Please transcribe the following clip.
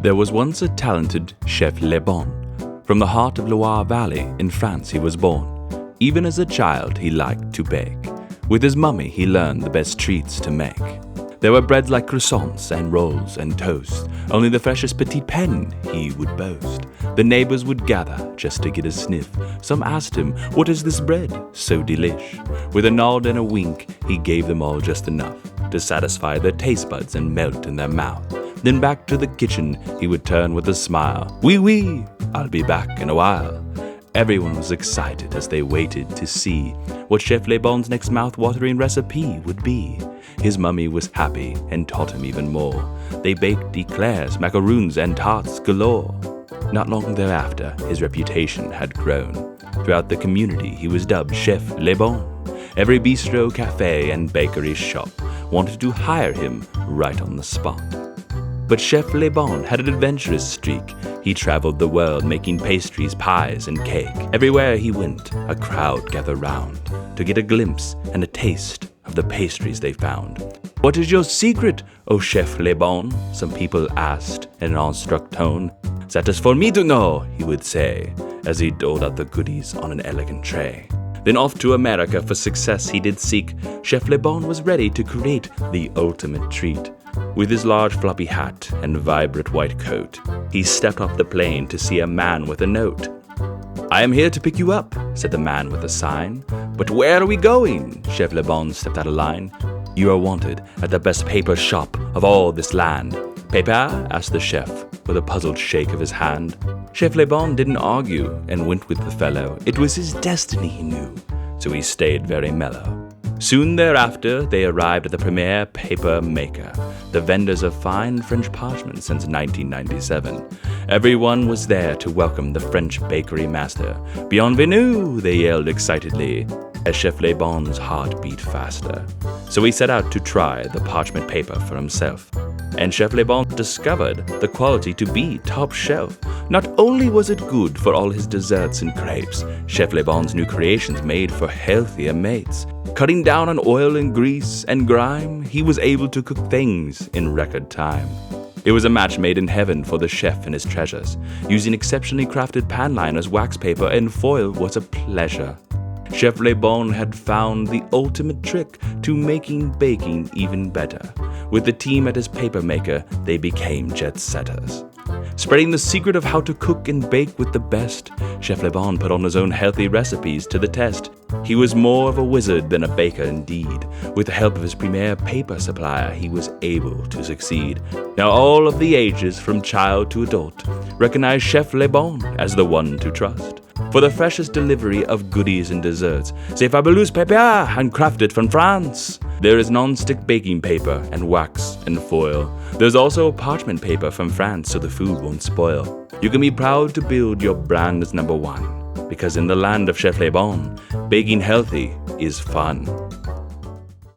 There was once a talented Chef Lebon. From the heart of Loire Valley in France he was born. Even as a child he liked to bake. With his mummy he learned the best treats to make. There were breads like croissants and rolls and toast. Only the freshest petit pain he would boast. The neighbors would gather just to get a sniff. Some asked him, "What is this bread? So delish." With a nod and a wink he gave them all just enough to satisfy their taste buds and melt in their mouth. Then back to the kitchen he would turn with a smile. "Oui, oui, I'll be back in a while." Everyone was excited as they waited to see what Chef Lebon's next mouth-watering recipe would be. His mummy was happy and taught him even more. They baked eclairs, macaroons, and tarts galore. Not long thereafter, his reputation had grown. Throughout the community, he was dubbed Chef Lebon. Every bistro, cafe, and bakery shop wanted to hire him right on the spot. But Chef Lebon had an adventurous streak. He traveled the world making pastries, pies, and cake. Everywhere he went, a crowd gathered round to get a glimpse and a taste of the pastries they found. "What is your secret, oh Chef Lebon?" some people asked in an awestruck tone. "That is for me to know," he would say, as he doled out the goodies on an elegant tray. Then off to America for success he did seek. Chef Lebon was ready to create the ultimate treat. With his large floppy hat and vibrant white coat, he stepped off the plane to see a man with a note. "I am here to pick you up," said the man with a sign. "But where are we going?" Chef Lebon stepped out of line. "You are wanted at the best paper shop of all this land." "Paper?" asked the chef, with a puzzled shake of his hand. Chef Lebon didn't argue and went with the fellow. It was his destiny, he knew, so he stayed very mellow. Soon thereafter, they arrived at the premier paper maker, the vendors of fine French parchment since 1997. Everyone was there to welcome the French bakery master. "Bienvenue," they yelled excitedly, as Chef Lebon's heart beat faster. So he set out to try the parchment paper for himself. And Chef Lebon discovered the quality to be top shelf. Not only was it good for all his desserts and crepes, Chef Lebon's new creations made for healthier mates. Cutting down on oil and grease and grime, he was able to cook things in record time. It was a match made in heaven for the chef and his treasures. Using exceptionally crafted pan liners, wax paper, and foil was a pleasure. Chef Lebon had found the ultimate trick to making baking even better. With the team at his paper maker, they became jet setters. Spreading the secret of how to cook and bake with the best, Chef Lebon put on his own healthy recipes to the test. He was more of a wizard than a baker indeed. With the help of his premier paper supplier, he was able to succeed. Now all of the ages, from child to adult, recognize Chef Lebon as the one to trust. For the freshest delivery of goodies and desserts, c'est fabulous papier, handcrafted from France. There is non-stick baking paper and wax and foil. There's also parchment paper from France so the food won't spoil. You can be proud to build your brand as #1, because in the land of Chef Lebon, baking healthy is fun.